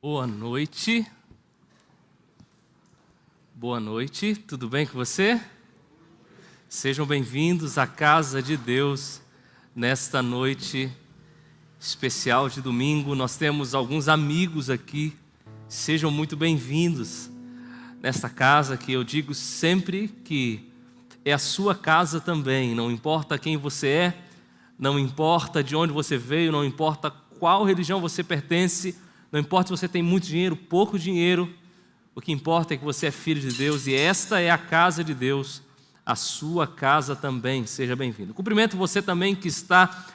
Boa noite. Boa noite, tudo bem com você? Sejam bem-vindos à casa de Deus nesta noite especial de domingo. Nós temos alguns amigos aqui, sejam muito bem-vindos nesta casa que eu digo sempre que é a sua casa também. Não importa quem você é, não importa de onde você veio, não importa qual religião você pertence, não importa se você tem muito dinheiro, pouco dinheiro, o que importa é que você é filho de Deus e esta é a casa de Deus, a sua casa também. Seja bem-vindo. Cumprimento você também que está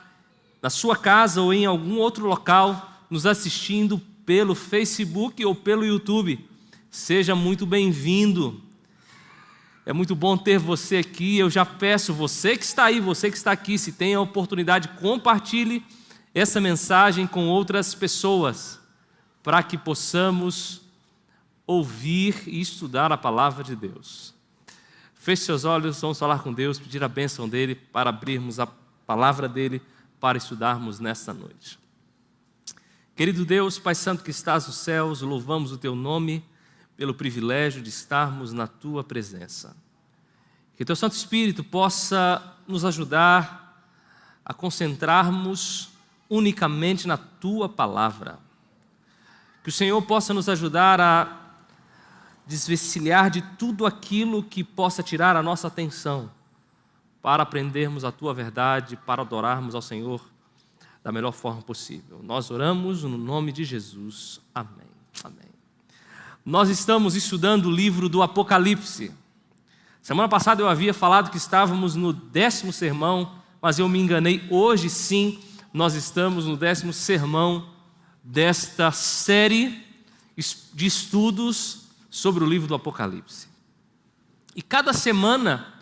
na sua casa ou em algum outro local nos assistindo pelo Facebook ou pelo YouTube. Seja muito bem-vindo. É muito bom ter você aqui. Eu já peço, você que está aí, você que está aqui, se tem a oportunidade, compartilhe essa mensagem com outras pessoas, para que possamos ouvir e estudar a palavra de Deus. Feche seus olhos, vamos falar com Deus, pedir a bênção dEle para abrirmos a palavra dEle para estudarmos nesta noite. Querido Deus, Pai Santo que estás nos céus, louvamos o Teu nome pelo privilégio de estarmos na Tua presença. Que Teu Santo Espírito possa nos ajudar a concentrarmos unicamente na Tua palavra. Que o Senhor possa nos ajudar a desvencilhar de tudo aquilo que possa tirar a nossa atenção para aprendermos a Tua verdade, para adorarmos ao Senhor da melhor forma possível. Nós oramos no nome de Jesus. Amém. Amém. Nós estamos estudando o livro do Apocalipse. Semana passada eu havia falado que estávamos no 10º sermão, mas eu me enganei. Hoje sim, nós estamos no 10º sermão desta série de estudos sobre o livro do Apocalipse. E cada semana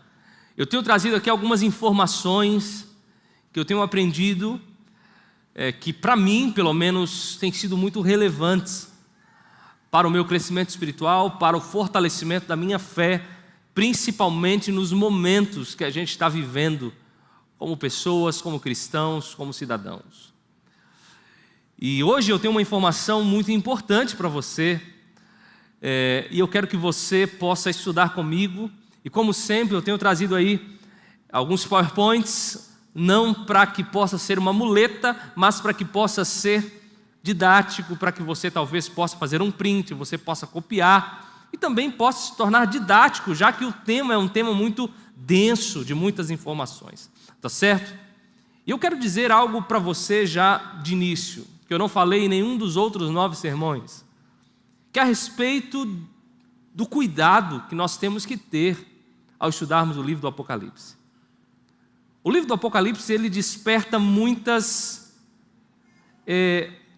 eu tenho trazido aqui algumas informações que eu tenho aprendido, que para mim, pelo menos, têm sido muito relevantes para o meu crescimento espiritual, para o fortalecimento da minha fé, principalmente nos momentos que a gente está vivendo como pessoas, como cristãos, como cidadãos. E hoje eu tenho uma informação muito importante para você, e eu quero que você possa estudar comigo. E como sempre eu tenho trazido aí alguns PowerPoints, não para que possa ser uma muleta, mas para que possa ser didático, para que você talvez possa fazer um print, você possa copiar e também possa se tornar didático, já que o tema é um tema muito denso, de muitas informações. Tá certo? E eu quero dizer algo para você já de início, que eu não falei em nenhum dos outros 9 sermões, que é a respeito do cuidado que nós temos que ter ao estudarmos o livro do Apocalipse. O livro do Apocalipse, ele desperta muitas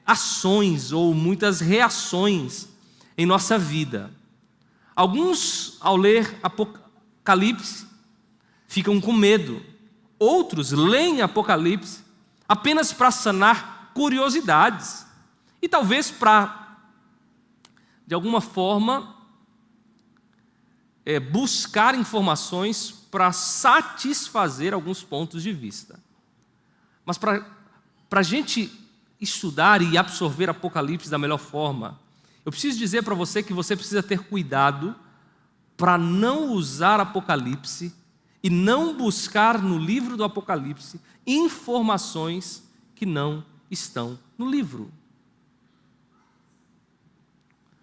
ações ou muitas reações em nossa vida. Alguns, ao ler Apocalipse, ficam com medo. Outros leem Apocalipse apenas para sanar curiosidades e talvez para, de alguma forma, buscar informações para satisfazer alguns pontos de vista. Mas para a gente estudar e absorver Apocalipse da melhor forma, eu preciso dizer para você que você precisa ter cuidado para não usar Apocalipse e não buscar no livro do Apocalipse informações que não estão no livro.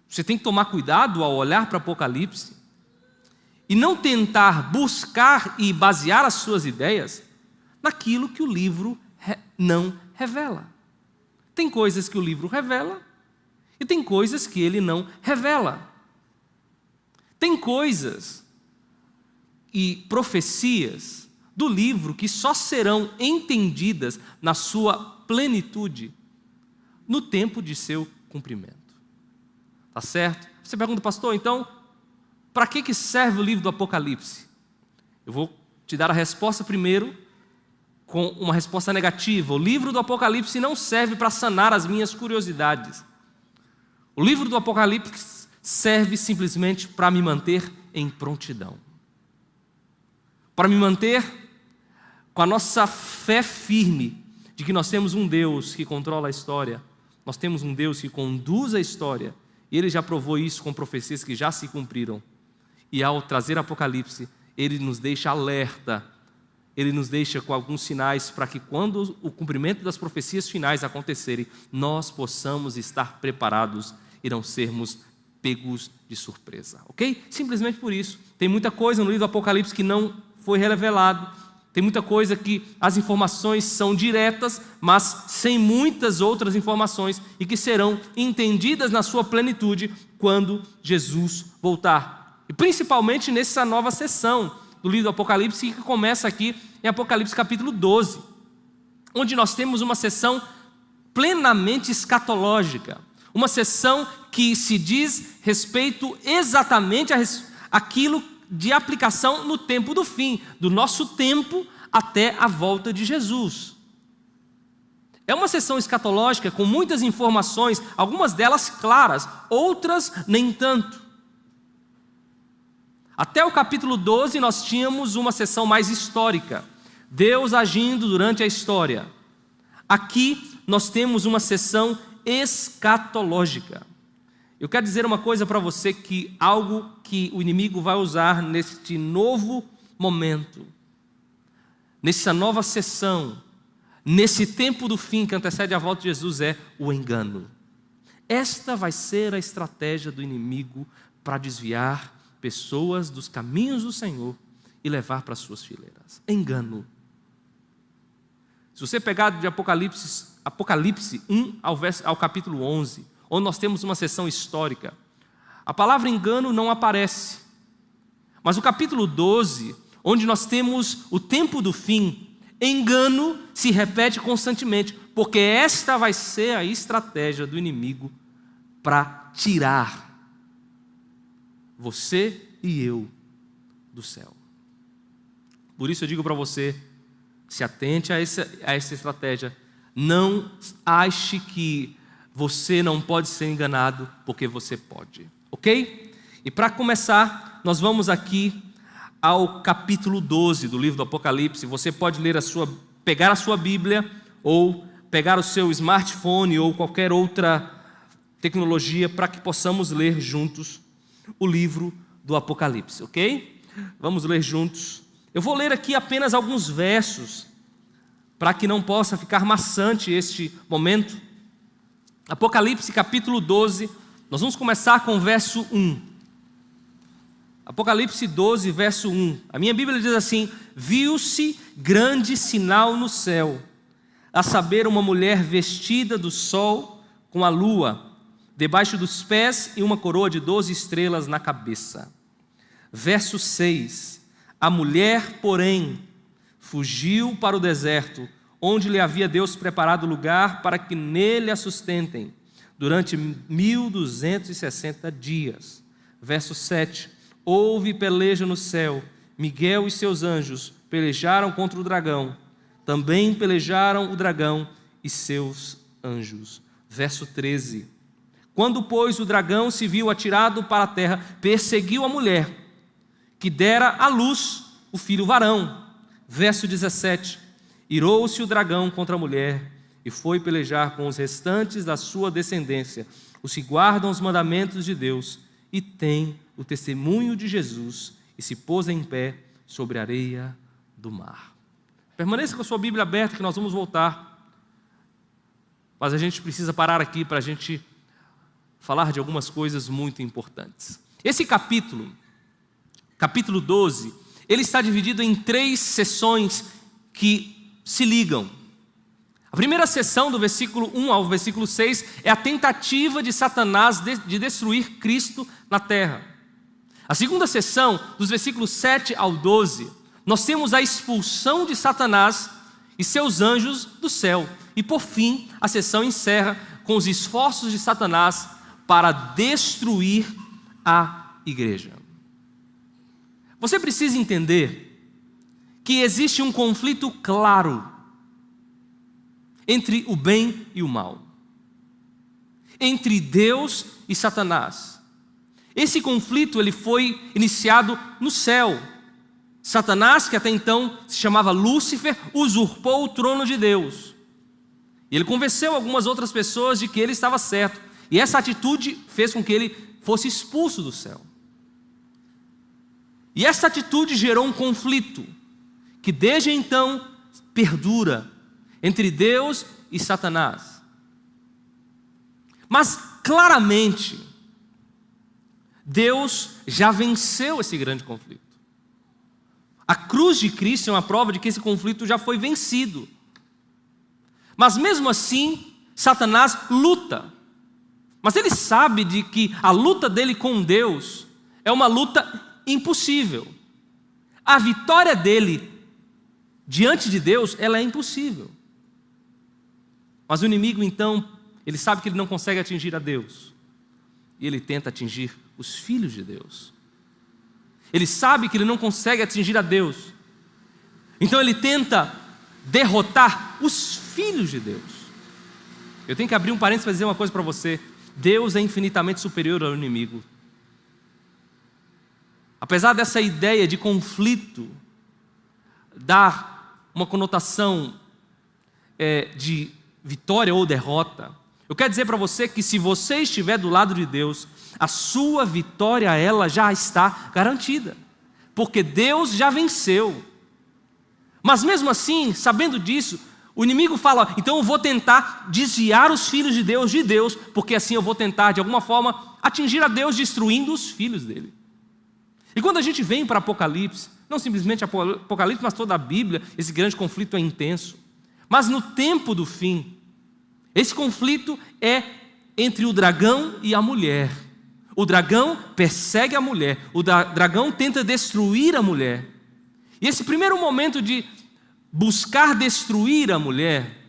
Você tem que tomar cuidado ao olhar para Apocalipse e não tentar buscar e basear as suas ideias naquilo que o livro não revela. Tem coisas que o livro revela e tem coisas que ele não revela. Tem coisas e profecias do livro que só serão entendidas na sua plenitude no tempo de seu cumprimento. Tá certo? Você pergunta, pastor, então, para que serve o livro do Apocalipse? Eu vou te dar a resposta primeiro com uma resposta negativa. O livro do Apocalipse não serve para sanar as minhas curiosidades. O livro do Apocalipse serve simplesmente para me manter em prontidão. Para me manter com a nossa fé firme de que nós temos um Deus que controla a história nós temos um Deus que conduz a história, e Ele já provou isso com profecias que já se cumpriram. E ao trazer Apocalipse, Ele nos deixa alerta, Ele nos deixa com alguns sinais para que quando o cumprimento das profecias finais acontecerem, nós possamos estar preparados e não sermos pegos de surpresa, ok? Simplesmente por isso. Tem muita coisa no livro do Apocalipse que não foi revelado, tem muita coisa que as informações são diretas, mas sem muitas outras informações e que serão entendidas na sua plenitude quando Jesus voltar. E principalmente nessa nova sessão do livro do Apocalipse, que começa aqui em Apocalipse capítulo 12, onde nós temos uma sessão plenamente escatológica, uma sessão que se diz respeito exatamente àquilo de aplicação no tempo do fim, do nosso tempo até a volta de Jesus. É uma sessão escatológica com muitas informações, algumas delas claras, outras nem tanto. Até o capítulo 12 nós tínhamos uma sessão mais histórica, Deus agindo durante a história. Aqui nós temos uma sessão escatológica. Eu quero dizer uma coisa para você, que algo que o inimigo vai usar neste novo momento, nessa nova sessão, nesse tempo do fim que antecede a volta de Jesus, é o engano. Esta vai ser a estratégia do inimigo para desviar pessoas dos caminhos do Senhor e levar para as suas fileiras. Engano. Se você pegar de Apocalipse 1 ao capítulo 11, onde nós temos uma sessão histórica, a palavra engano não aparece. Mas o capítulo 12, onde nós temos o tempo do fim, engano se repete constantemente, porque esta vai ser a estratégia do inimigo para tirar você e eu do céu. Por isso eu digo para você, se atente a essa estratégia. Não ache que você não pode ser enganado, porque você pode, ok? E para começar, nós vamos aqui ao capítulo 12 do livro do Apocalipse. Você pode pegar a sua Bíblia, ou pegar o seu smartphone, ou qualquer outra tecnologia, para que possamos ler juntos o livro do Apocalipse, ok? Vamos ler juntos. Eu vou ler aqui apenas alguns versos, para que não possa ficar maçante este momento. Apocalipse capítulo 12, nós vamos começar com o verso 1. Apocalipse 12, verso 1. A minha Bíblia diz assim: viu-se grande sinal no céu, a saber, uma mulher vestida do sol com a lua debaixo dos pés e uma coroa de 12 estrelas na cabeça. Verso 6. A mulher, porém, fugiu para o deserto, onde lhe havia Deus preparado lugar para que nele a sustentem, durante 1260 dias. Verso 7. Houve peleja no céu, Miguel e seus anjos pelejaram contra o dragão, também pelejaram o dragão e seus anjos. Verso 13. Quando, pois, o dragão se viu atirado para a terra, perseguiu a mulher, que dera à luz o filho varão. Verso 17. Irou-se o dragão contra a mulher e foi pelejar com os restantes da sua descendência, os que guardam os mandamentos de Deus e têm o testemunho de Jesus, e se pôs em pé sobre a areia do mar. Permaneça com a sua Bíblia aberta, que nós vamos voltar. Mas a gente precisa parar aqui para a gente falar de algumas coisas muito importantes. Esse capítulo 12, ele está dividido em 3 sessões que se ligam. A primeira sessão, do versículo 1 ao versículo 6, é a tentativa de Satanás de destruir Cristo na terra. A segunda sessão, dos versículos 7 ao 12, nós temos a expulsão de Satanás e seus anjos do céu. E por fim, a sessão encerra com os esforços de Satanás para destruir a igreja. Você precisa entender que existe um conflito claro entre o bem e o mal, entre Deus e Satanás. Esse conflito ele foi iniciado no céu. Satanás, que até então se chamava Lúcifer, usurpou o trono de Deus. E ele convenceu algumas outras pessoas de que ele estava certo. E essa atitude fez com que ele fosse expulso do céu. E essa atitude gerou um conflito que desde então perdura entre Deus e Satanás. Mas claramente, Deus já venceu esse grande conflito. A cruz de Cristo é uma prova de que esse conflito já foi vencido. Mas mesmo assim, Satanás luta. Mas ele sabe de que a luta dele com Deus é uma luta impossível. A vitória dele diante de Deus, ela é impossível. Mas o inimigo então, ele sabe que ele não consegue atingir a Deus. E ele tenta atingir os filhos de Deus. Ele sabe que ele não consegue atingir a Deus. Então ele tenta derrotar os filhos de Deus. Eu tenho que abrir um parênteses para dizer uma coisa para você. Deus é infinitamente superior ao inimigo. Apesar dessa ideia de conflito dar uma conotação de vitória ou derrota, eu quero dizer para você que se você estiver do lado de Deus, a sua vitória, ela já está garantida, porque Deus já venceu. Mas mesmo assim, sabendo disso, o inimigo fala, então eu vou tentar desviar os filhos de Deus, porque assim eu vou tentar de alguma forma atingir a Deus destruindo os filhos dele. E quando a gente vem para Apocalipse, não simplesmente Apocalipse, mas toda a Bíblia, esse grande conflito é intenso. Mas no tempo do fim, esse conflito é entre o dragão e a mulher. O dragão persegue a mulher, o dragão tenta destruir a mulher. E esse primeiro momento de buscar destruir a mulher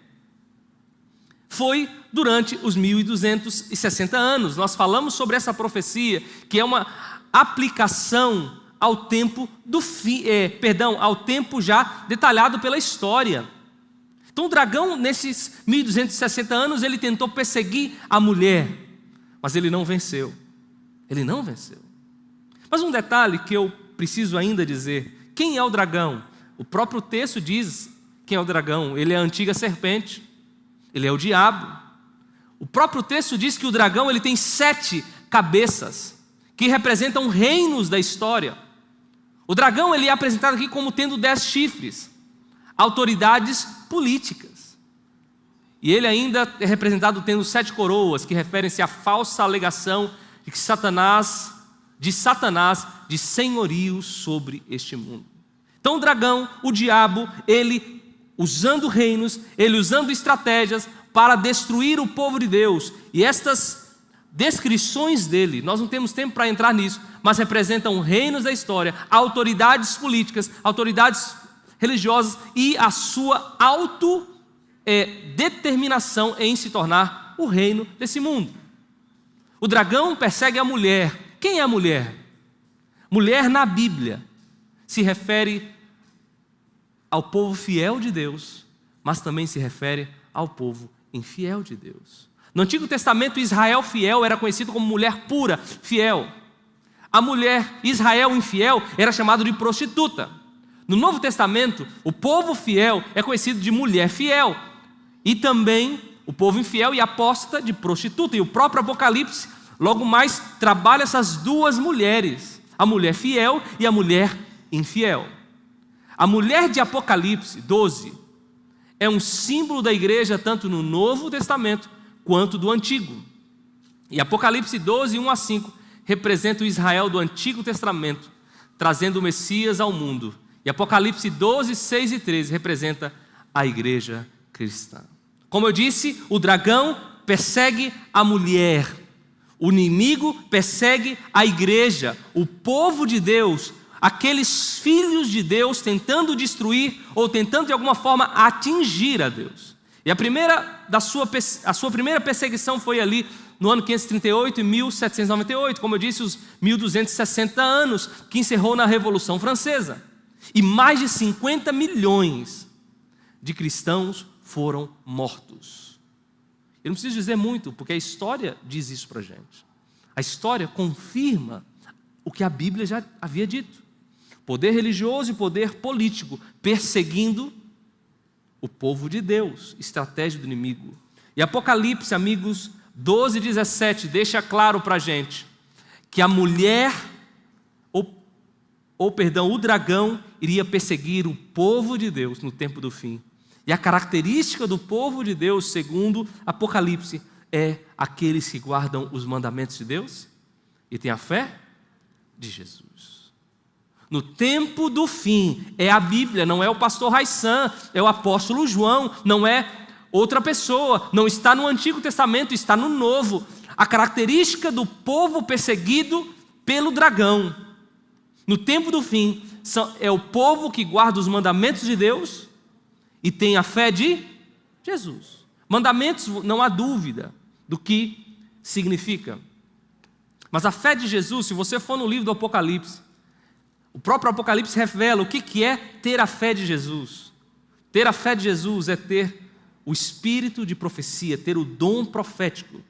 foi durante os 1260 anos. Nós falamos sobre essa profecia, que é uma aplicação ao tempo do fim, ao tempo já detalhado pela história. Então o dragão, nesses 1260 anos, ele tentou perseguir a mulher, mas ele não venceu. Ele não venceu. Mas um detalhe que eu preciso ainda dizer: quem é o dragão? O próprio texto diz quem é o dragão. Ele é a antiga serpente, ele é o diabo. O próprio texto diz que o dragão ele tem 7 cabeças, que representam reinos da história. O dragão ele é apresentado aqui como tendo 10 chifres, autoridades políticas. E ele ainda é representado tendo 7 coroas, que referem-se à falsa alegação de que Satanás de senhorio sobre este mundo. Então o dragão, o diabo, ele usando reinos, ele usando estratégias para destruir o povo de Deus. E estas descrições dele, nós não temos tempo para entrar nisso, mas representam reinos da história, autoridades políticas, autoridades religiosas e a sua autodeterminação em se tornar o reino desse mundo. O dragão persegue a mulher. Quem é a mulher? Mulher na Bíblia se refere ao povo fiel de Deus, mas também se refere ao povo infiel de Deus. No Antigo Testamento, Israel fiel era conhecido como mulher pura, fiel. A mulher Israel infiel era chamada de prostituta. No Novo Testamento, o povo fiel é conhecido de mulher fiel. E também o povo infiel e apóstata de prostituta. E o próprio Apocalipse, logo mais, trabalha essas duas mulheres, a mulher fiel e a mulher infiel. A mulher de Apocalipse 12 é um símbolo da igreja tanto no Novo Testamento quanto do Antigo. E Apocalipse 12, 1 a 5, representa o Israel do Antigo Testamento, trazendo o Messias ao mundo. E Apocalipse 12, 6 e 13 representa a igreja cristã. Como eu disse, o dragão persegue a mulher, o inimigo persegue a igreja, o povo de Deus, aqueles filhos de Deus tentando destruir ou tentando de alguma forma atingir a Deus. E a sua primeira perseguição foi ali no ano 538 e 1798, como eu disse, os 1260 anos, que encerrou na Revolução Francesa. E mais de 50 milhões de cristãos foram mortos. Eu não preciso dizer muito, porque a história diz isso para a gente. A história confirma o que a Bíblia já havia dito. Poder religioso e poder político perseguindo o povo de Deus, estratégia do inimigo. E Apocalipse, amigos, 12:17, deixa claro para a gente que a mulher, o dragão, iria perseguir o povo de Deus no tempo do fim. E a característica do povo de Deus, segundo Apocalipse, é aqueles que guardam os mandamentos de Deus e têm a fé de Jesus. No tempo do fim, é a Bíblia, não é o pastor Raissan, é o apóstolo João, não é outra pessoa, não está no Antigo Testamento, está no Novo. A característica do povo perseguido pelo dragão, no tempo do fim, é o povo que guarda os mandamentos de Deus e tem a fé de Jesus. Mandamentos, não há dúvida do que significa. Mas a fé de Jesus, se você for no livro do Apocalipse, o próprio Apocalipse revela o que é ter a fé de Jesus. Ter a fé de Jesus é ter o espírito de profecia, ter o dom profético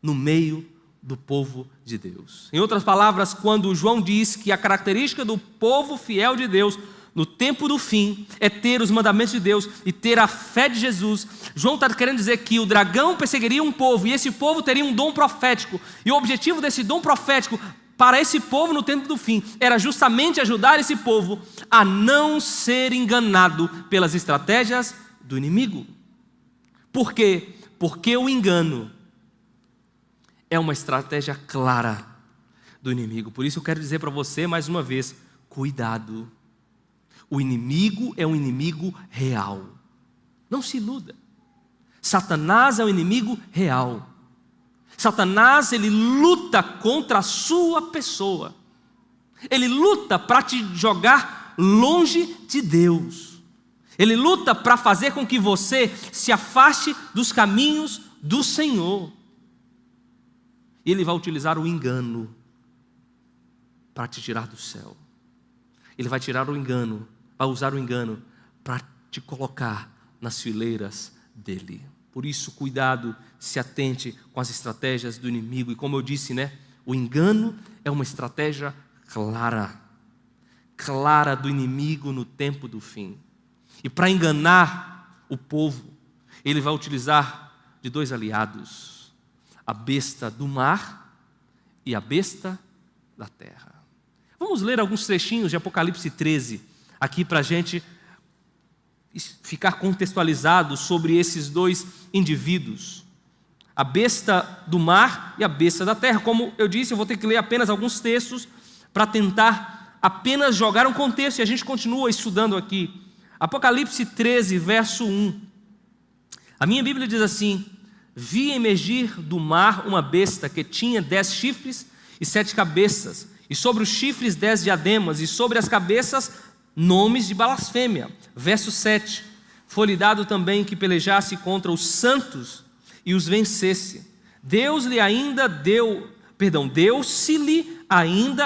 no meio do povo de Deus. Em outras palavras, quando João diz que a característica do povo fiel de Deus no tempo do fim é ter os mandamentos de Deus e ter a fé de Jesus, João está querendo dizer que o dragão perseguiria um povo e esse povo teria um dom profético, e o objetivo desse dom profético para esse povo no tempo do fim era justamente ajudar esse povo a não ser enganado pelas estratégias do inimigo. Por quê? Porque o engano é uma estratégia clara do inimigo. Por isso eu quero dizer para você mais uma vez, cuidado. O inimigo é um inimigo real. Não se iluda. Satanás é um inimigo real. Satanás, ele luta contra a sua pessoa. Ele luta para te jogar longe de Deus. Ele luta para fazer com que você se afaste dos caminhos do Senhor. Ele vai utilizar o engano para te tirar do céu. Ele vai tirar o engano, vai usar o engano para te colocar nas fileiras dele. Por isso, cuidado, se atente com as estratégias do inimigo. E como eu disse, o engano é uma estratégia clara do inimigo no tempo do fim. E para enganar o povo, ele vai utilizar de 2 aliados: a besta do mar e a besta da terra. Vamos ler alguns trechinhos de Apocalipse 13, aqui para a gente ficar contextualizado sobre esses 2 indivíduos. A besta do mar e a besta da terra. Como eu disse, eu vou ter que ler apenas alguns textos para tentar apenas jogar um contexto e a gente continua estudando aqui. Apocalipse 13, verso 1. A minha Bíblia diz assim: vi emergir do mar uma besta que tinha 10 chifres e 7 cabeças, e sobre os chifres 10 diademas, e sobre as cabeças nomes de blasfêmia. Verso 7. Foi-lhe dado também que pelejasse contra os santos e os vencesse. Deu-se-lhe ainda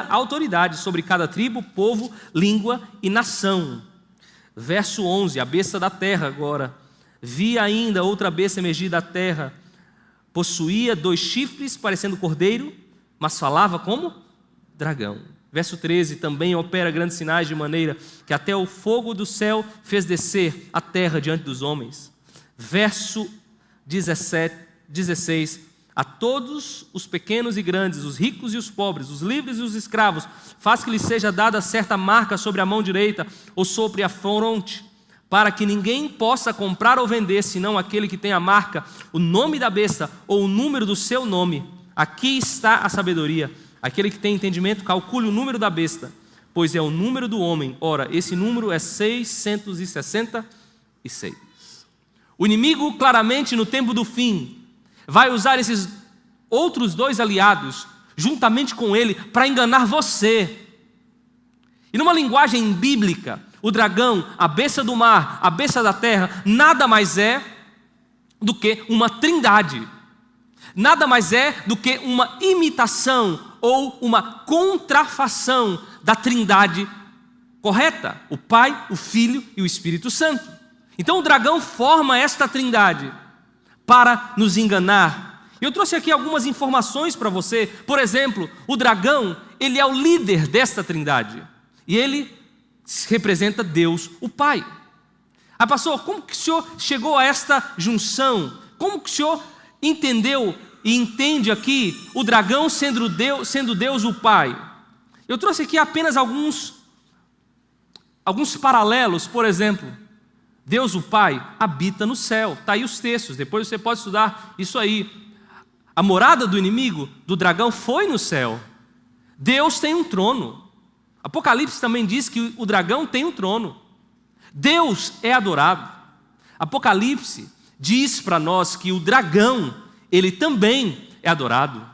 autoridade sobre cada tribo, povo, língua e nação. Verso 11, a besta da terra agora. Vi ainda outra besta emergir da terra. Possuía 2 chifres, parecendo cordeiro, mas falava como dragão. Verso 13, também opera grandes sinais, de maneira que até o fogo do céu fez descer a terra diante dos homens. Verso 16, a todos os pequenos e grandes, os ricos e os pobres, os livres e os escravos, faz que lhes seja dada certa marca sobre a mão direita ou sobre a fronte, para que ninguém possa comprar ou vender, senão aquele que tem a marca, o nome da besta ou o número do seu nome. Aqui está a sabedoria. Aquele que tem entendimento, calcule o número da besta, pois é o número do homem. Ora, esse número é 666. O inimigo, claramente, no tempo do fim, vai usar esses outros 2 aliados, juntamente com ele, para enganar você. E numa linguagem bíblica, o dragão, a besta do mar, a besta da terra, nada mais é do que uma trindade. Nada mais é do que uma imitação ou uma contrafação da trindade correta: o Pai, o Filho e o Espírito Santo. Então o dragão forma esta trindade para nos enganar. Eu trouxe aqui algumas informações para você. Por exemplo, o dragão, ele é o líder desta trindade. E ele representa Deus, o Pai. Ah, pastor, como que o senhor chegou a esta junção? Como que o senhor entendeu e entende aqui o dragão sendo Deus o Pai? Eu trouxe aqui apenas alguns paralelos. Por exemplo, Deus o Pai habita no céu. Está aí os textos, depois você pode estudar isso aí. A morada do inimigo, do dragão, foi no céu. Deus tem um trono. Apocalipse também diz que o dragão tem um trono. Deus é adorado. Apocalipse diz para nós que o dragão, ele também é adorado.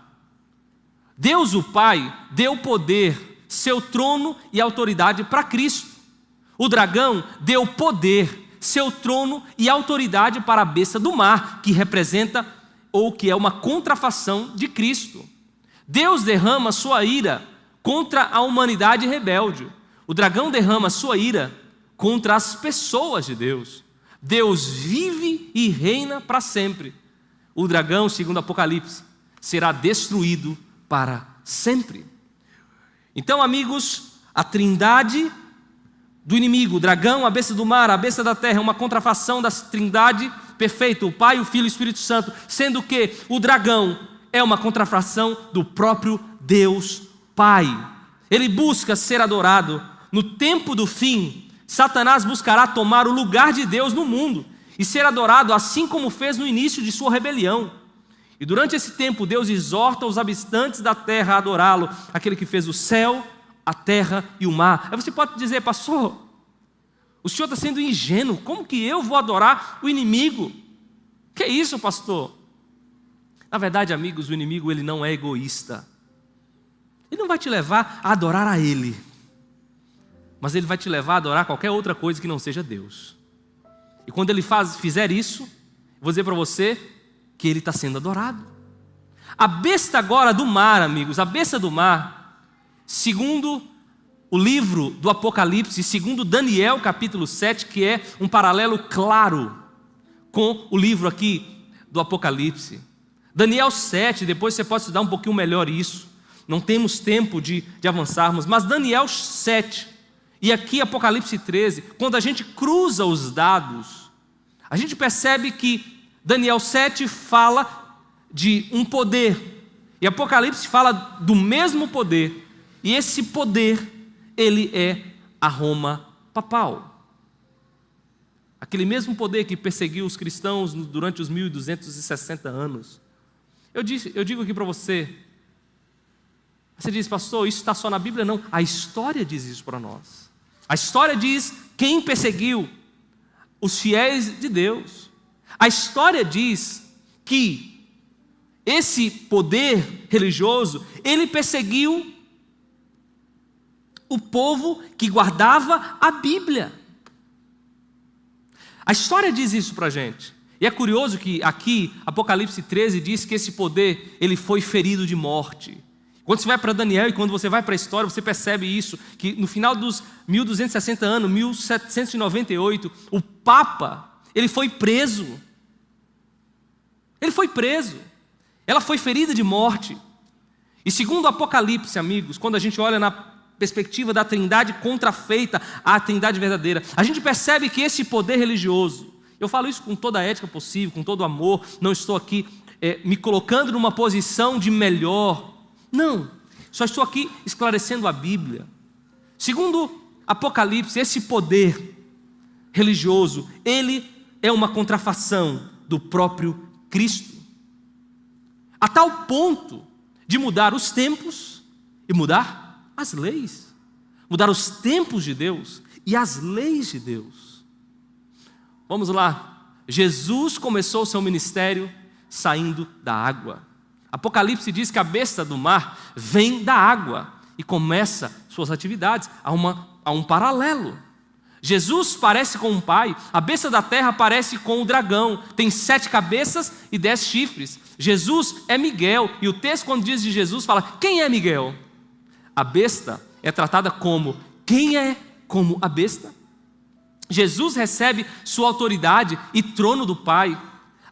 Deus o Pai deu poder, seu trono e autoridade para Cristo. O dragão deu poder, seu trono e autoridade para a besta do mar, que representa ou que é uma contrafação de Cristo. Deus derrama sua ira contra a humanidade rebelde. O dragão derrama sua ira contra as pessoas de Deus. Deus vive e reina para sempre. O dragão, segundo Apocalipse, será destruído para sempre. Então, amigos, a trindade do inimigo, o dragão, a besta do mar, a besta da terra, é uma contrafação da trindade perfeita, o Pai, o Filho e o Espírito Santo, sendo que o dragão é uma contrafação do próprio Deus Pai. Ele busca ser adorado. No tempo do fim, Satanás buscará tomar o lugar de Deus no mundo e ser adorado assim como fez no início de sua rebelião. E durante esse tempo, Deus exorta os habitantes da terra a adorá-lo, aquele que fez o céu, a terra e o mar. Aí você pode dizer, pastor, o senhor está sendo ingênuo, como que eu vou adorar o inimigo? Que é isso, pastor? Na verdade, amigos, o inimigo ele não é egoísta. Ele não vai te levar a adorar a ele, mas ele vai te levar a adorar qualquer outra coisa que não seja Deus. E quando ele fizer isso, vou dizer para você que ele está sendo adorado. A besta agora do mar, amigos, a besta do mar, segundo o livro do Apocalipse, segundo Daniel capítulo 7, que é um paralelo claro com o livro aqui do Apocalipse. Daniel 7, depois você pode estudar um pouquinho melhor isso, não temos tempo de avançarmos, mas Daniel 7 e aqui Apocalipse 13, quando a gente cruza os dados, a gente percebe que Daniel 7 fala de um poder e Apocalipse fala do mesmo poder, e esse poder, ele é a Roma papal. Aquele mesmo poder que perseguiu os cristãos durante os 1260 anos. Eu digo aqui para você diz, pastor, isso está só na Bíblia? Não, a história diz isso para nós. A história diz quem perseguiu os fiéis de Deus. A história diz que esse poder religioso, ele perseguiu o povo que guardava a Bíblia. A história diz isso para a gente. E é curioso que aqui, Apocalipse 13 diz que esse poder, ele foi ferido de morte. Quando você vai para Daniel e quando você vai para a história, você percebe isso, que no final dos 1260 anos, 1798, o Papa, ele foi preso. Ele foi preso. Ela foi ferida de morte. E segundo o Apocalipse, amigos, quando a gente olha na perspectiva da trindade contrafeita à trindade verdadeira, a gente percebe que esse poder religioso, eu falo isso com toda a ética possível, com todo amor, não estou aqui me colocando numa posição de melhor, não, só estou aqui esclarecendo a Bíblia. Segundo Apocalipse, esse poder religioso, ele é uma contrafação do próprio Cristo, a tal ponto de mudar os tempos e mudar as leis, mudar os tempos de Deus e as leis de Deus. Vamos lá, Jesus começou o seu ministério saindo da água. Apocalipse diz que a besta do mar vem da água e começa suas atividades. Há um paralelo. Jesus parece com um pai, a besta da terra parece com o dragão, tem 7 cabeças e 10 chifres. Jesus é Miguel, e o texto quando diz de Jesus fala, quem é Miguel? A besta é tratada como, quem é como a besta? Jesus recebe sua autoridade e trono do Pai.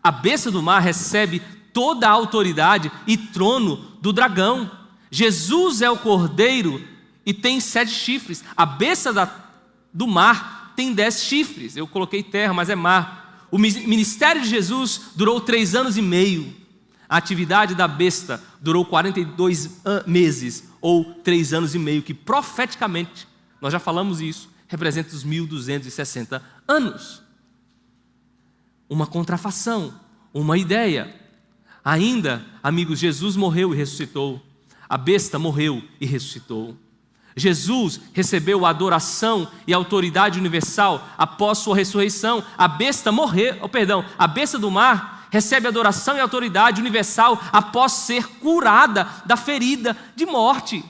A besta do mar recebe toda a autoridade e trono do dragão. Jesus é o cordeiro e tem 7 chifres. A besta do mar mar tem 10 chifres. Eu coloquei terra, mas é mar. O ministério de Jesus durou 3 anos e meio. A atividade da besta durou 42 meses, ou 3 anos e meio, que profeticamente, nós já falamos isso, representa os 1260 anos. Uma contrafação, uma ideia. Ainda, amigos, Jesus morreu e ressuscitou. A besta morreu e ressuscitou. Jesus recebeu a adoração e a autoridade universal após sua ressurreição. A besta a besta do mar recebe adoração e autoridade universal após ser curada da ferida de morte.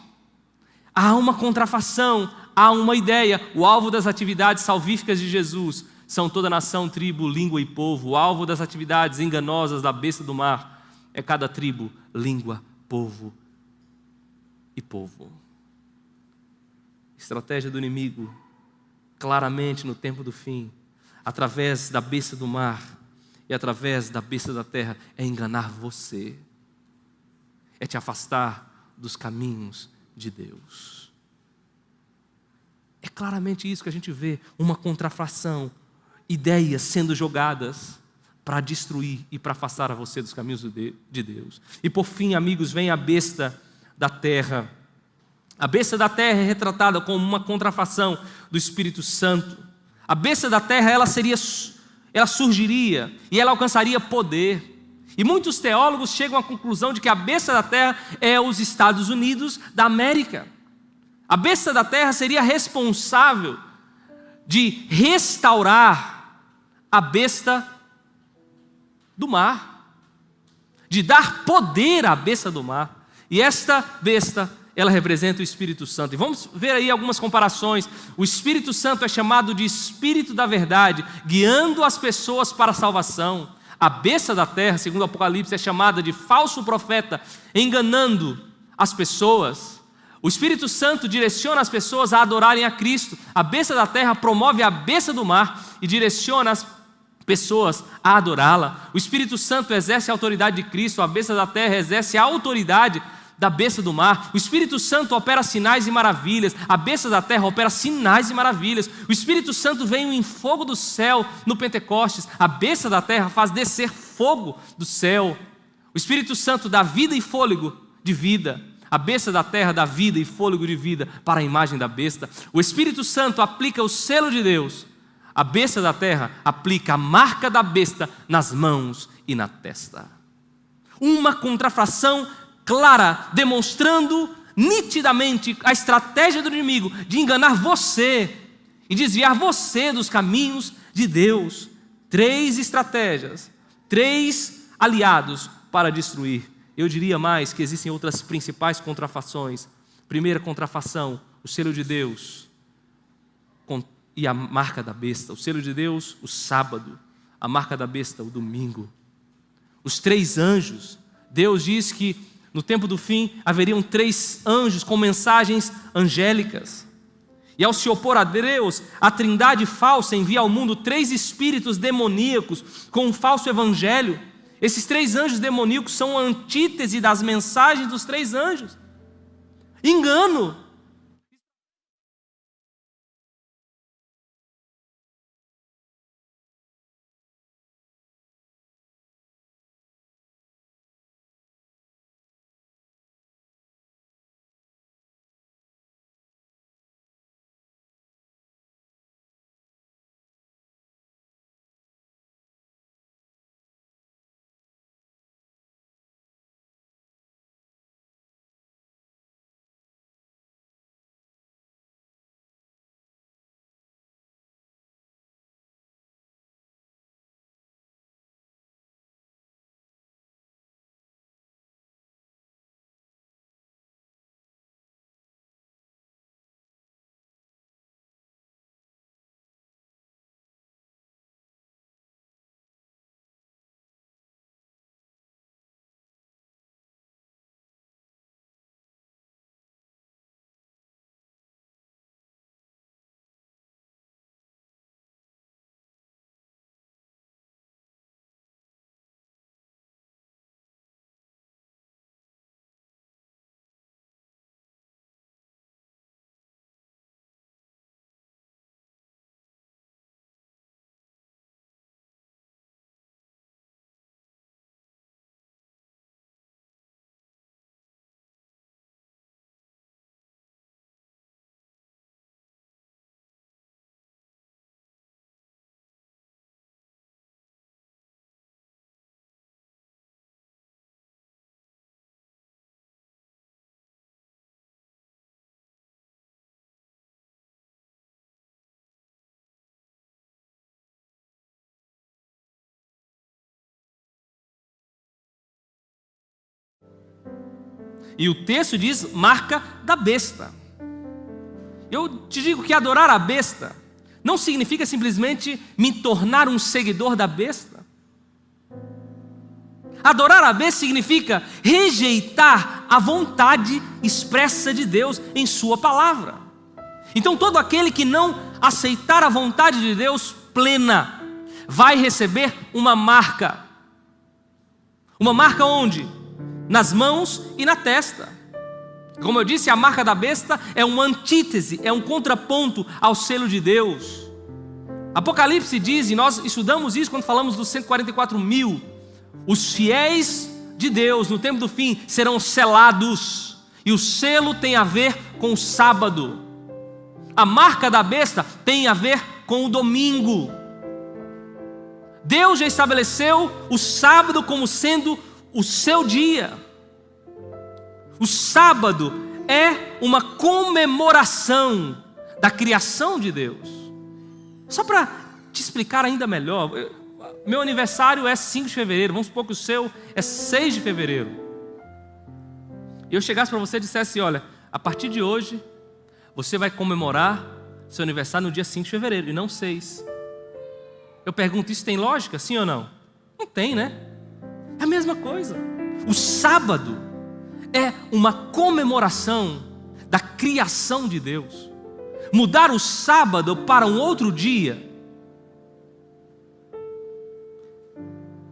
Há uma contrafação, há uma ideia. O alvo das atividades salvíficas de Jesus são toda nação, tribo, língua e povo. O alvo das atividades enganosas da besta do mar é cada tribo, língua, povo e povo. Estratégia do inimigo, claramente no tempo do fim, através da besta do mar e através da besta da terra, é enganar você, é te afastar dos caminhos de Deus. É claramente isso que a gente vê, uma contrafação, ideias sendo jogadas para destruir e para afastar a você dos caminhos de Deus. E por fim, amigos, vem a besta da terra. A besta da terra é retratada como uma contrafação do Espírito Santo. A besta da terra, ela surgiria e ela alcançaria poder. E muitos teólogos chegam à conclusão de que a besta da terra é os Estados Unidos da América. A besta da terra seria responsável de restaurar a besta do mar, de dar poder à besta do mar. E esta besta, ela representa o Espírito Santo. E vamos ver aí algumas comparações. O Espírito Santo é chamado de Espírito da verdade, guiando as pessoas para a salvação. A besta da terra, segundo o Apocalipse, é chamada de falso profeta, enganando as pessoas. O Espírito Santo direciona as pessoas a adorarem a Cristo. A besta da terra promove a besta do mar e direciona as pessoas a adorá-la. O Espírito Santo exerce a autoridade de Cristo. A besta da terra exerce a autoridade da besta do mar. O Espírito Santo opera sinais e maravilhas. A besta da terra opera sinais e maravilhas. O Espírito Santo veio em fogo do céu no Pentecostes. A besta da terra faz descer fogo do céu. O Espírito Santo dá vida e fôlego de vida. A besta da terra dá vida e fôlego de vida para a imagem da besta. O Espírito Santo aplica o selo de Deus. A besta da terra aplica a marca da besta nas mãos e na testa. Uma contrafação clara, demonstrando nitidamente a estratégia do inimigo de enganar você e desviar você dos caminhos de Deus. 3 estratégias, 3 aliados para destruir. Eu diria mais que existem outras principais contrafações. Primeira contrafação, o selo de Deus e a marca da besta. O selo de Deus, o sábado. A marca da besta, o domingo. Os 3 anjos. Deus diz que no tempo do fim haveriam 3 anjos com mensagens angélicas. E ao se opor a Deus, a trindade falsa envia ao mundo 3 espíritos demoníacos com um falso evangelho. Esses 3 anjos demoníacos são a antítese das mensagens dos 3 anjos. Engano. E o texto diz marca da besta. Eu te digo que adorar a besta não significa simplesmente me tornar um seguidor da besta. Adorar a besta significa rejeitar a vontade expressa de Deus em sua palavra. Então todo aquele que não aceitar a vontade de Deus plena vai receber uma marca. Uma marca onde? Nas mãos e na testa. Como eu disse, a marca da besta é uma antítese, é um contraponto ao selo de Deus. Apocalipse diz, e nós estudamos isso quando falamos dos 144 mil, os fiéis de Deus no tempo do fim serão selados, e o selo tem a ver com o sábado. A marca da besta tem a ver com o domingo. Deus já estabeleceu o sábado como sendo o seu dia. O sábado é uma comemoração da criação de Deus. Só para te explicar ainda melhor, meu aniversário é 5 de fevereiro, vamos supor que o seu é 6 de fevereiro. E eu chegasse para você e dissesse, olha, a partir de hoje, você vai comemorar seu aniversário no dia 5 de fevereiro e não 6. Eu pergunto, isso tem lógica, sim ou não? Não tem, né? É a mesma coisa. O sábado é uma comemoração da criação de Deus. Mudar o sábado para um outro dia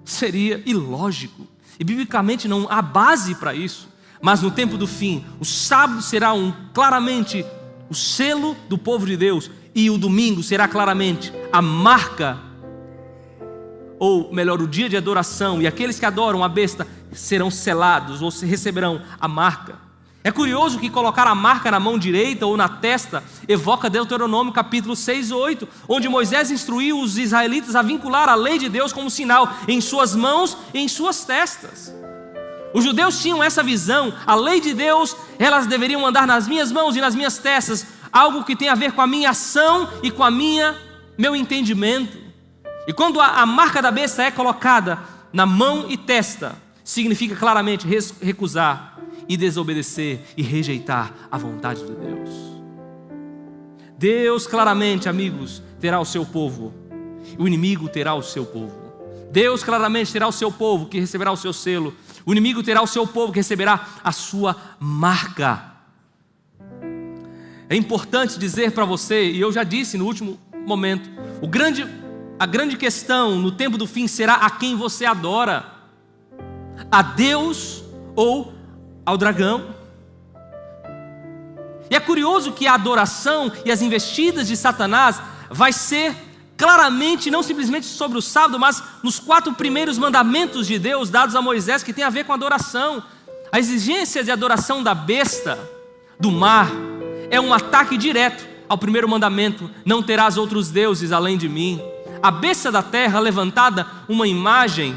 seria ilógico. E biblicamente não há base para isso. Mas no tempo do fim, o sábado será claramente o selo do povo de Deus. E o domingo será claramente a marca, ou melhor, o dia de adoração. E aqueles que adoram a besta serão selados ou receberão a marca. É curioso que colocar a marca na mão direita ou na testa evoca Deuteronômio capítulo 6 e 8, onde Moisés instruiu os israelitas a vincular a lei de Deus como sinal em suas mãos e em suas testas. Os judeus tinham essa visão, a lei de Deus, elas deveriam andar nas minhas mãos e nas minhas testas, algo que tem a ver com a minha ação e com meu entendimento. E quando a marca da besta é colocada na mão e testa, significa claramente recusar e desobedecer e rejeitar a vontade de Deus. Deus claramente, amigos, terá o seu povo, o inimigo terá o seu povo. Deus claramente terá o seu povo que receberá o seu selo, o inimigo terá o seu povo que receberá a sua marca. É importante dizer para você, e eu já disse no último momento, a grande questão no tempo do fim será a quem você adora, a Deus ou ao dragão. E é curioso que a adoração e as investidas de Satanás vai ser claramente, não simplesmente sobre o sábado, mas nos 4 primeiros mandamentos de Deus dados a Moisés, que tem a ver com adoração. A exigência de adoração da besta do mar é um ataque direto ao primeiro mandamento: não terás outros deuses além de mim. A besta da terra levantada, uma imagem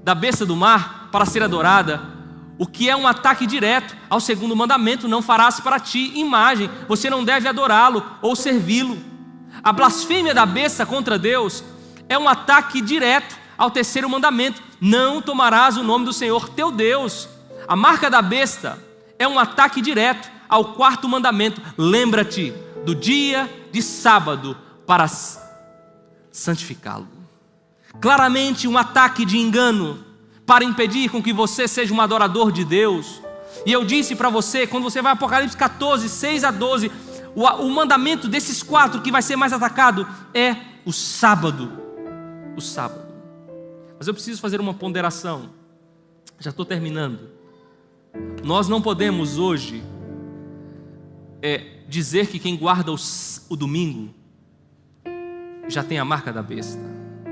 da besta do mar para ser adorada, o que é um ataque direto ao segundo mandamento: não farás para ti imagem, você não deve adorá-lo ou servi-lo. A blasfêmia da besta contra Deus é um ataque direto ao terceiro mandamento: não tomarás o nome do Senhor teu Deus. A marca da besta é um ataque direto ao 4º mandamento: lembra-te do dia de sábado para santificá-lo. Claramente um ataque de engano para impedir com que você seja um adorador de Deus. E eu disse para você, quando você vai a Apocalipse 14, 6 a 12, o mandamento desses 4 que vai ser mais atacado é o sábado. O sábado. Mas eu preciso fazer uma ponderação. Já estou terminando. Nós não podemos hoje dizer que quem guarda o domingo já tem a marca da besta.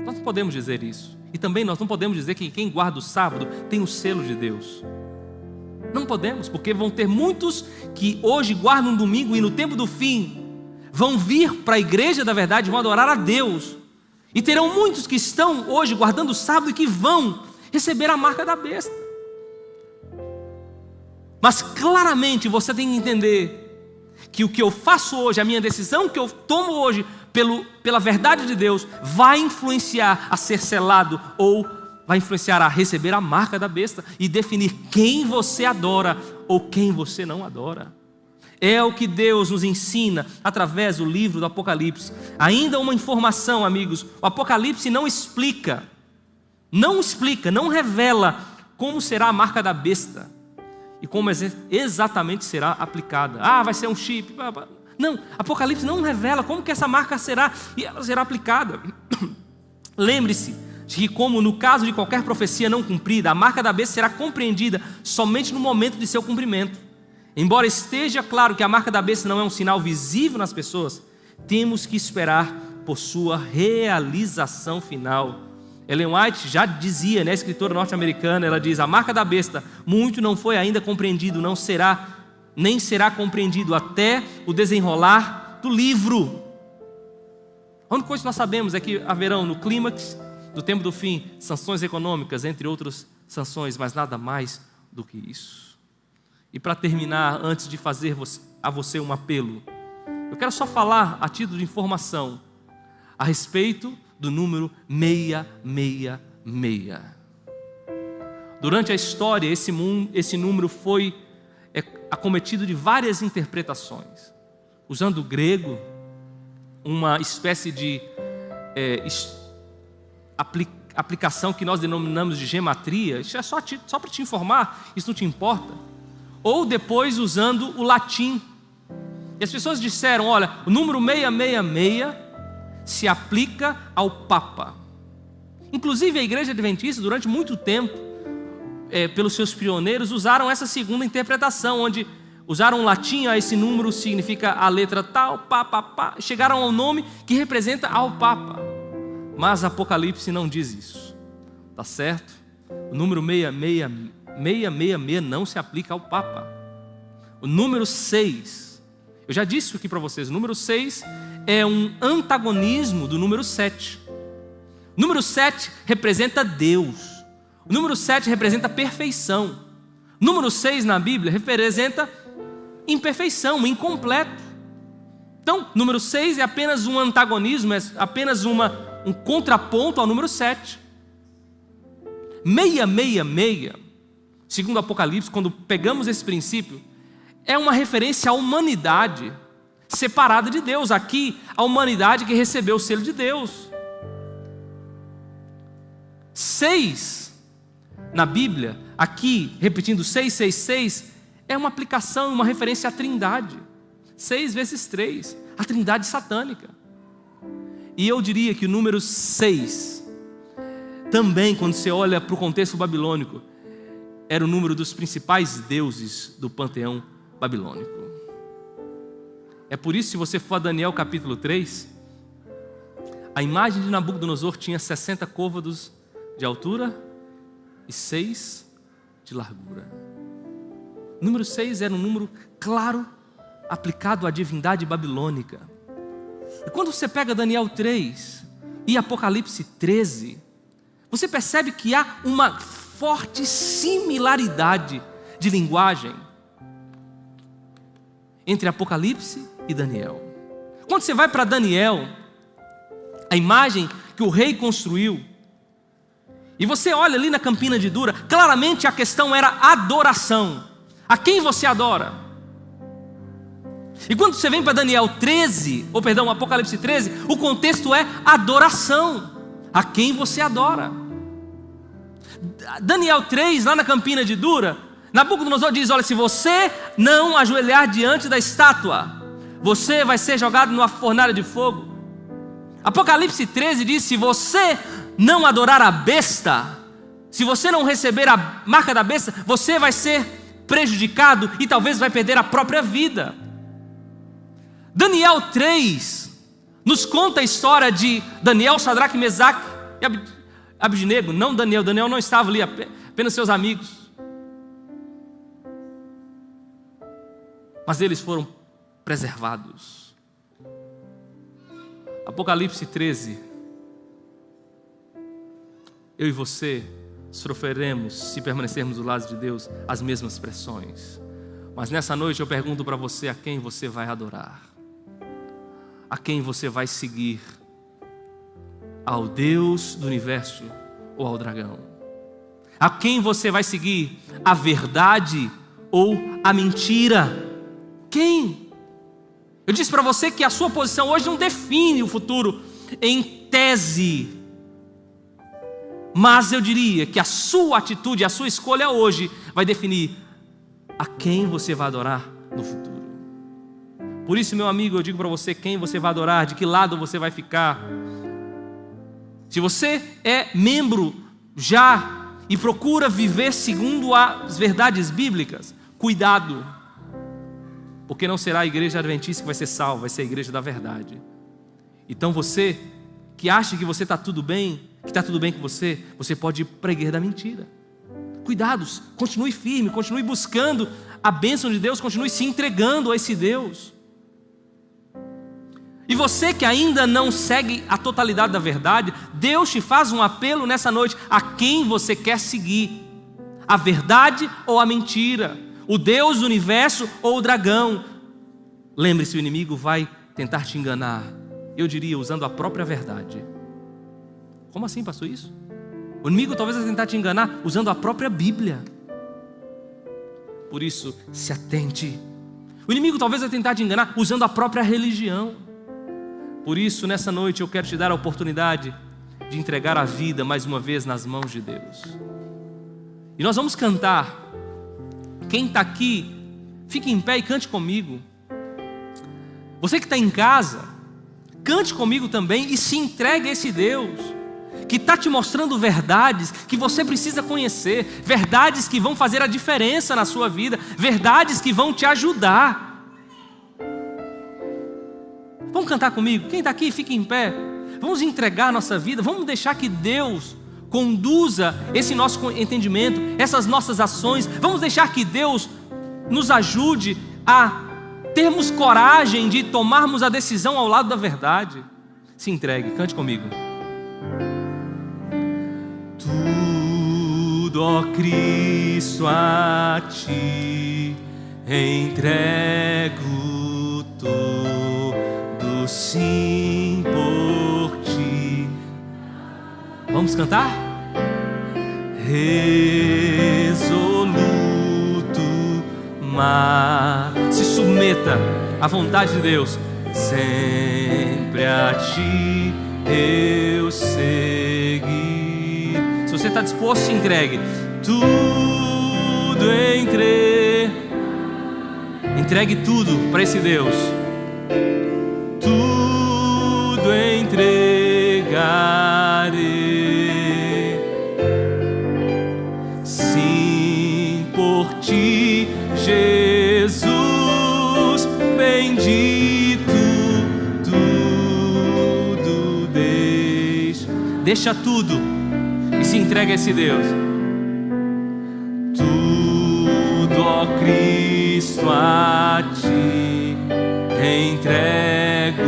Nós não podemos dizer isso. E também nós não podemos dizer que quem guarda o sábado tem o selo de Deus. Não podemos, porque vão ter muitos que hoje guardam o domingo e no tempo do fim vão vir para a igreja da verdade, vão adorar a Deus. E terão muitos que estão hoje guardando o sábado e que vão receber a marca da besta. Mas claramente você tem que entender que o que eu faço hoje, a minha decisão que eu tomo hoje pela verdade de Deus, vai influenciar a ser selado ou vai influenciar a receber a marca da besta e definir quem você adora ou quem você não adora. É o que Deus nos ensina através do livro do Apocalipse. Ainda uma informação, amigos: o Apocalipse não explica, não revela como será a marca da besta e como exatamente será aplicada. Vai ser um chip. Não, Apocalipse não revela como que essa marca será e ela será aplicada. Lembre-se de que, como no caso de qualquer profecia não cumprida, a marca da besta será compreendida somente no momento de seu cumprimento. Embora esteja claro que a marca da besta não é um sinal visível nas pessoas, temos que esperar por sua realização final. Ellen White já dizia, né, escritora norte-americana, ela diz: a marca da besta muito não foi ainda compreendido, não será, nem será compreendido até o desenrolar do livro. A única coisa que nós sabemos é que haverão no clímax do tempo do fim sanções econômicas, entre outras sanções, mas nada mais do que isso. E para terminar, antes de fazer a você um apelo, eu quero só falar a título de informação a respeito do número 666. Durante a história, esse número foi acometido de várias interpretações. Usando o grego, uma espécie de aplicação que nós denominamos de gematria. Isso é só para te informar, isso não te importa. Ou depois usando o latim. E as pessoas disseram: olha, o número 666 se aplica ao Papa. Inclusive a Igreja Adventista, durante muito tempo, pelos seus pioneiros, usaram essa segunda interpretação, onde usaram o latim: esse número significa a letra tal, pá, chegaram ao nome que representa ao Papa. Mas Apocalipse não diz isso, tá certo? O número 666 não se aplica ao Papa. O número 6, eu já disse aqui para vocês, o número 6 é um antagonismo do número 7. O número 7 representa Deus. O número 7 representa perfeição. O número 6 na Bíblia representa imperfeição, incompleto. Então, número 6 é apenas um antagonismo, é apenas um contraponto ao número 7. 666, segundo o Apocalipse, quando pegamos esse princípio, é uma referência à humanidade separada de Deus. Aqui, a humanidade que recebeu o selo de Deus. 6 na Bíblia, aqui, repetindo 666, é uma aplicação, uma referência à Trindade. 6 vezes 3, a Trindade satânica. E eu diria que o número 6, também, quando você olha para o contexto babilônico, era o número dos principais deuses do panteão babilônico. É por isso, se você for a Daniel capítulo 3, a imagem de Nabucodonosor tinha 60 côvados de altura e 6 de largura. O número 6 era um número claro, aplicado à divindade babilônica. E quando você pega Daniel 3 e Apocalipse 13, você percebe que há uma forte similaridade de linguagem entre Apocalipse e Daniel. Quando você vai para Daniel, a imagem que o rei construiu, e você olha ali na Campina de Dura, claramente a questão era adoração. A quem você adora? E quando você vem para Apocalipse 13, o contexto é adoração. A quem você adora? Daniel 3, lá na Campina de Dura, Nabucodonosor diz: olha, se você não ajoelhar diante da estátua, você vai ser jogado numa fornalha de fogo. Apocalipse 13 diz: se você não adorar a besta, se você não receber a marca da besta, você vai ser prejudicado e talvez vai perder a própria vida. Daniel 3 nos conta a história de Daniel, Sadraque, Mesaque e Abednego. Não Daniel não estava ali, apenas seus amigos. Mas eles foram preservados. Apocalipse 13. Eu e você sofreremos, se permanecermos do lado de Deus, as mesmas pressões. Mas nessa noite eu pergunto para você: a quem você vai adorar? A quem você vai seguir? Ao Deus do universo ou ao dragão? A quem você vai seguir? A verdade ou a mentira? Quem? Eu disse para você que a sua posição hoje não define o futuro em tese, mas eu diria que a sua atitude, a sua escolha hoje vai definir a quem você vai adorar no futuro. Por isso, meu amigo, eu digo para você quem você vai adorar, de que lado você vai ficar. Se você é membro já e procura viver segundo as verdades bíblicas, cuidado, porque não será a igreja adventista que vai ser salva, vai ser a igreja da verdade. Então você que acha que você está tudo bem, que está tudo bem com você, você pode ir para a igreja da mentira. Cuidados, continue firme, continue buscando a bênção de Deus, continue se entregando a esse Deus. E você que ainda não segue a totalidade da verdade, Deus te faz um apelo nessa noite: a quem você quer seguir? A verdade ou a mentira? O Deus do universo ou o dragão? Lembre-se, o inimigo vai tentar te enganar, eu diria, usando a própria verdade. Como assim, pastor, isso? O inimigo talvez vai tentar te enganar usando a própria Bíblia. Por isso, se atente. O inimigo talvez vai tentar te enganar usando a própria religião. Por isso, nessa noite eu quero te dar a oportunidade de entregar a vida mais uma vez nas mãos de Deus. E nós vamos cantar. Quem está aqui, fique em pé e cante comigo. Você que está em casa, cante comigo também e se entregue a esse Deus que está te mostrando verdades que você precisa conhecer, verdades que vão fazer a diferença na sua vida, verdades que vão te ajudar. Vamos cantar comigo? Quem está aqui, fique em pé. Vamos entregar a nossa vida, vamos deixar que Deus conduza esse nosso entendimento, essas nossas ações. Vamos deixar que Deus nos ajude a termos coragem de tomarmos a decisão ao lado da verdade. Se entregue, cante comigo. Tudo, ó Cristo, a Ti entrego todo, sim, por Ti. Vamos cantar? Resoluto, mas se submeta à vontade de Deus. Sempre a Ti eu seguir. Se você está disposto, se entregue. Tudo entregue tudo para esse Deus. Tudo entregarei. Sim, por Ti, Jesus bendito, tudo deixa tudo e se entrega a esse Deus. Tudo, ó Cristo, a Ti entrego,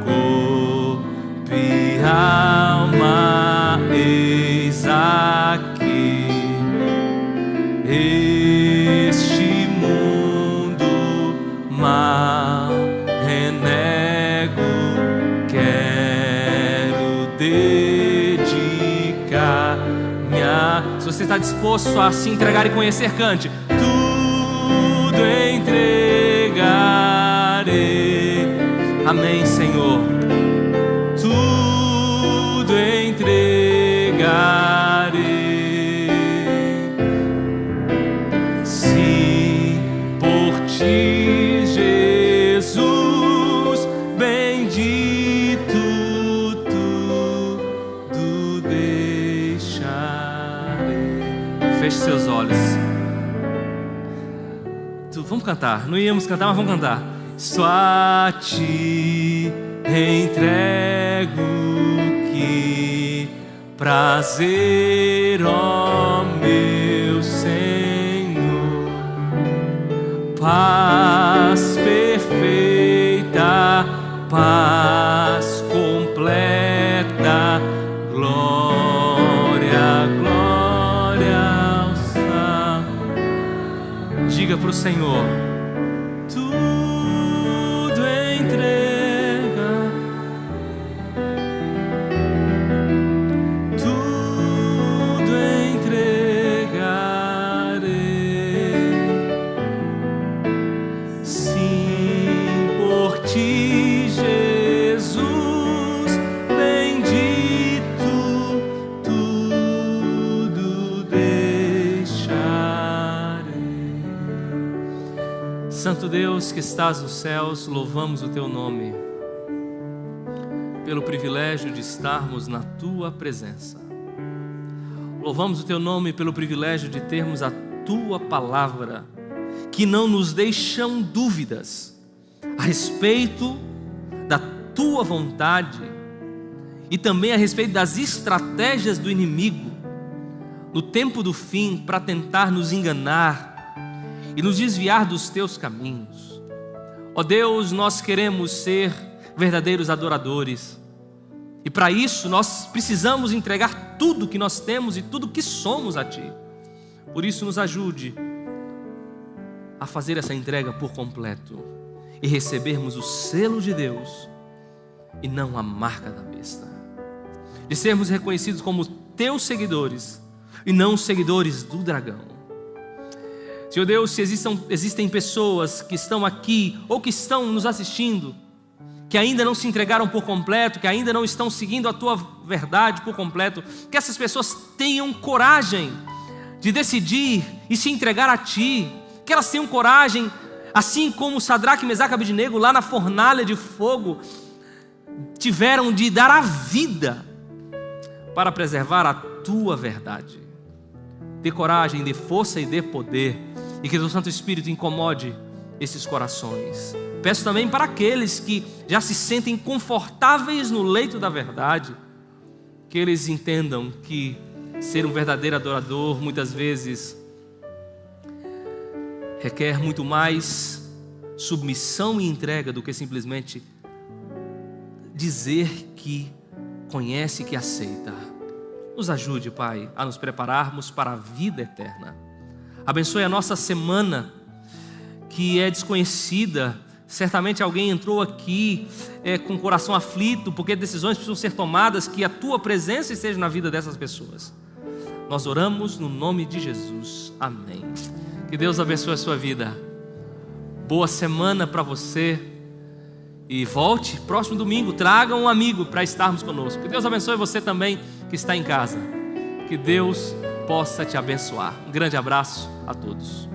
corpo e alma, eis aqui. Este mundo mal renego, quero dedicar-me a... Se você está disposto a se entregar e conhecer, cante. Tudo entregarei. Amém, Senhor. Tudo entregarei. Sim, por Ti, Jesus bendito, tudo deixarei. Feche seus olhos. Vamos cantar. Não íamos cantar, mas vamos cantar. Só a Ti entrego, que prazer, ó meu Senhor. Paz perfeita, paz completa, glória, glória ao Santo. Diga para o Senhor. Tudo entrega, tudo entrega. Santo Deus que estás nos céus, louvamos o Teu nome, pelo privilégio de estarmos na Tua presença. Louvamos o Teu nome pelo privilégio de termos a Tua palavra, que não nos deixam dúvidas a respeito da Tua vontade e também a respeito das estratégias do inimigo no tempo do fim para tentar nos enganar e nos desviar dos Teus caminhos. Ó Deus, nós queremos ser verdadeiros adoradores e para isso nós precisamos entregar tudo que nós temos e tudo que somos a Ti. Por isso nos ajude a fazer essa entrega por completo e recebermos o selo de Deus e não a marca da besta, de sermos reconhecidos como Teus seguidores e não seguidores do dragão. Senhor Deus, se existem pessoas que estão aqui ou que estão nos assistindo, que ainda não se entregaram por completo, que ainda não estão seguindo a Tua verdade por completo, que essas pessoas tenham coragem de decidir e se entregar a Ti, que elas tenham coragem, assim como Sadraque, Mesaque e Abednego lá na fornalha de fogo tiveram de dar a vida para preservar a Tua verdade. Dê coragem, dê força e dê poder, e que o Santo Espírito incomode esses corações. Peço também para aqueles que já se sentem confortáveis no leito da verdade, que eles entendam que ser um verdadeiro adorador muitas vezes requer muito mais submissão e entrega do que simplesmente dizer que conhece e que aceita. Nos ajude, Pai, a nos prepararmos para a vida eterna. Abençoe a nossa semana, que é desconhecida. Certamente alguém entrou aqui com o coração aflito, porque decisões precisam ser tomadas, que a Tua presença esteja na vida dessas pessoas. Nós oramos no nome de Jesus. Amém. Que Deus abençoe a sua vida. Boa semana para você. E volte próximo domingo, traga um amigo para estarmos conosco. Que Deus abençoe você também que está em casa. Que Deus possa te abençoar. Um grande abraço a todos.